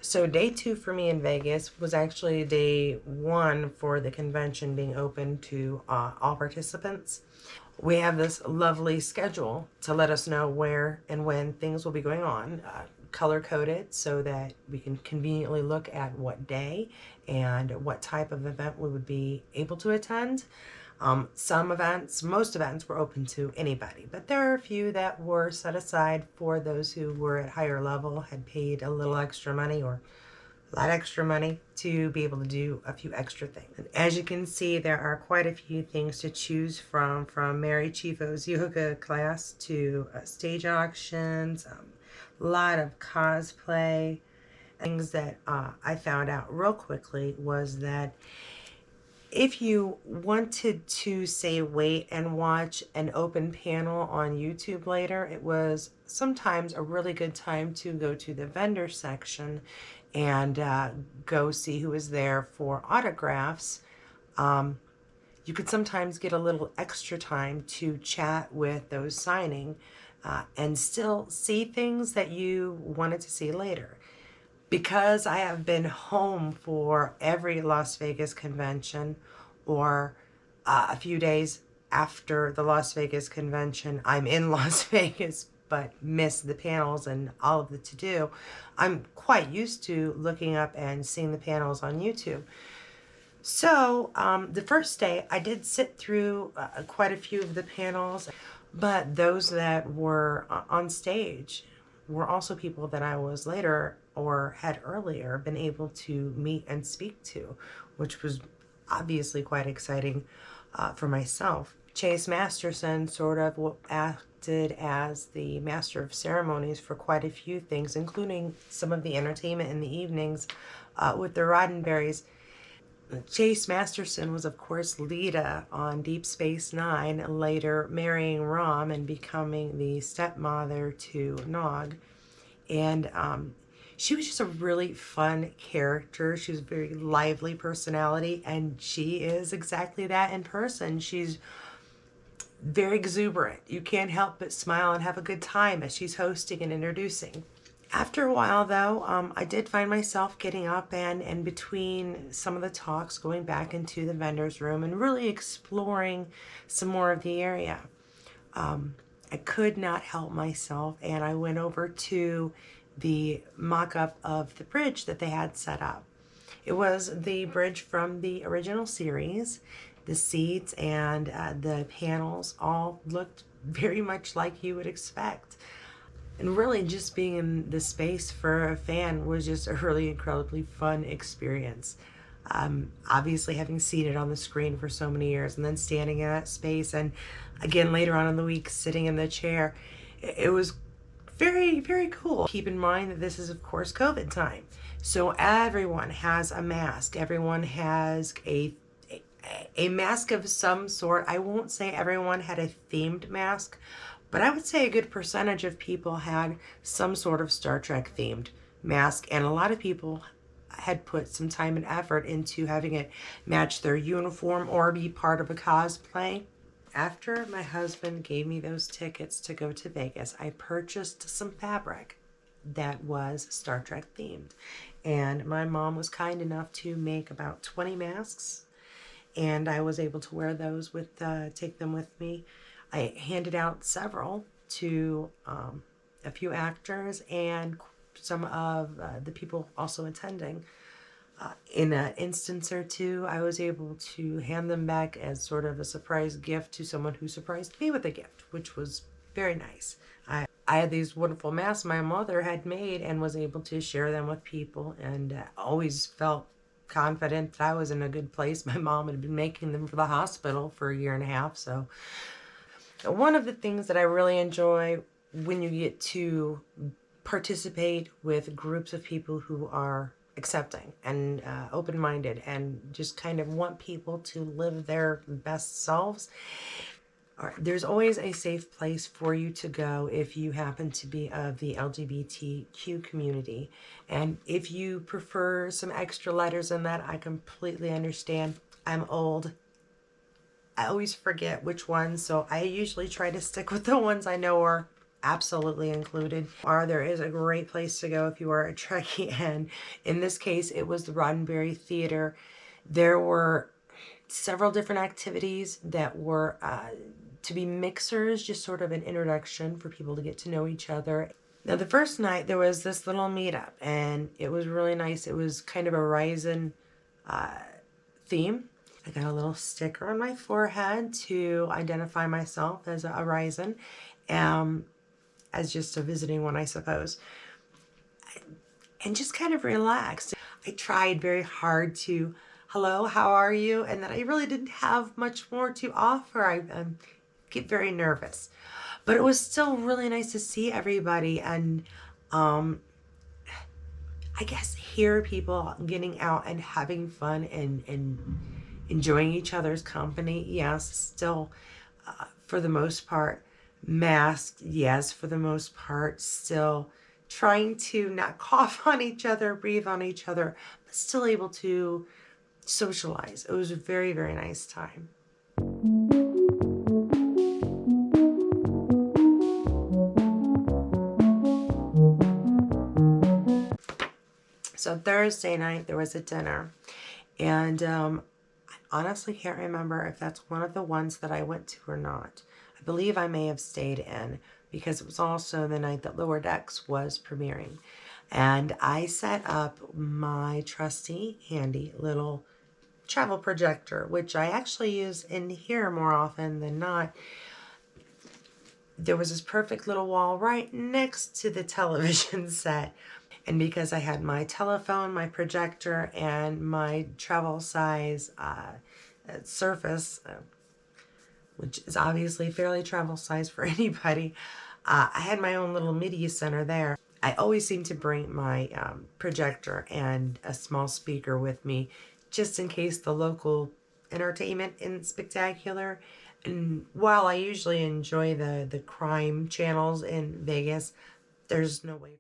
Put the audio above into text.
So day 2 for me in Vegas was actually day 1 for the convention being open to all participants. We have this lovely schedule to let us know where and when things will be going on, color coded so that we can conveniently look at what day and what type of event we would be able to attend. Some events, most events were open to anybody, but there are a few that were set aside for those who were at higher level, had paid a little extra money or a lot extra money to be able to do a few extra things. And as you can see, there are quite a few things to choose from Mary Chifo's yoga class to stage auctions, a lot of cosplay. Things that I found out real quickly was that if you wanted to, say, wait and watch an open panel on YouTube later, it was sometimes a really good time to go to the vendor section and go see who was there for autographs. You could sometimes get a little extra time to chat with those signing and still see things that you wanted to see later. Because I have been home for every Las Vegas convention, or a few days after the Las Vegas convention, I'm in Las Vegas but miss the panels and all of the to-do. I'm quite used to looking up and seeing the panels on YouTube. So the first day I did sit through quite a few of the panels, but those that were on stage were also people that I was later or had earlier been able to meet and speak to, which was obviously quite exciting for myself. Chase Masterson sort of acted as the master of ceremonies for quite a few things, including some of the entertainment in the evenings with the Roddenberrys. Chase Masterson was, of course, Lita on Deep Space Nine, later marrying Rom and becoming the stepmother to Nog. And she was just a really fun character. She was a very lively personality, and she is exactly that in person. She's very exuberant. You can't help but smile and have a good time as she's hosting and introducing. After a while, though, I did find myself getting up and between some of the talks, going back into the vendor's room and really exploring some more of the area. I could not help myself, and I went over to the mock-up of the bridge that they had set up. It was the bridge from the original series. The seats and the panels all looked very much like you would expect. And really just being in the space for a fan was just a really incredibly fun experience. Obviously having seen it on the screen for so many years and then standing in that space and again later on in the week sitting in the chair, it was very, very cool. Keep in mind that this is, of course, COVID time. So everyone has a mask. Everyone has a mask of some sort. I won't say everyone had a themed mask, but I would say a good percentage of people had some sort of Star Trek themed mask, and a lot of people had put some time and effort into having it match their uniform or be part of a cosplay. After my husband gave me those tickets to go to Vegas, I purchased some fabric that was Star Trek themed. And my mom was kind enough to make about 20 masks, and I was able to wear those take them with me. I handed out several to a few actors and some of the people also attending. In an instance or two, I was able to hand them back as sort of a surprise gift to someone who surprised me with a gift, which was very nice. I had these wonderful masks my mother had made and was able to share them with people, and always felt confident that I was in a good place. My mom had been making them for the hospital for a year and a half. So one of the things that I really enjoy when you get to participate with groups of people who are accepting and open-minded and just kind of want people to live their best selves, there's always a safe place for you to go if you happen to be of the LGBTQ community. And if you prefer some extra letters in that, I completely understand. I'm old. I always forget which ones, so I usually try to stick with the ones I know are absolutely included. There is a great place to go if you are a Trekkie, and in this case, it was the Roddenberry Theater. There were several different activities that were to be mixers, just sort of an introduction for people to get to know each other. Now, the first night there was this little meetup, and it was really nice. It was kind of a Ryzen theme. I got a little sticker on my forehead to identify myself as a Ryzen, as just a visiting one, I suppose, and just kind of relaxed. I tried very hard to, hello, how are you? And then I really didn't have much more to offer. I get very nervous. But it was still really nice to see everybody and I guess hear people getting out and having fun and enjoying each other's company. Yes, still for the most part masked. Yes, for the most part still trying to not cough on each other, breathe on each other, but still able to socialize. It was a very, very nice time. So Thursday night there was a dinner, and I honestly can't remember if that's one of the ones that I went to or not. I believe I may have stayed in because it was also the night that Lower Decks was premiering. And I set up my trusty handy little travel projector, which I actually use in here more often than not. There was this perfect little wall right next to the television set. And because I had my telephone, my projector, and my travel size Surface, which is obviously fairly travel size for anybody, I had my own little media center there. I always seem to bring my projector and a small speaker with me just in case the local entertainment isn't spectacular. And while I usually enjoy the crime channels in Vegas, there's no way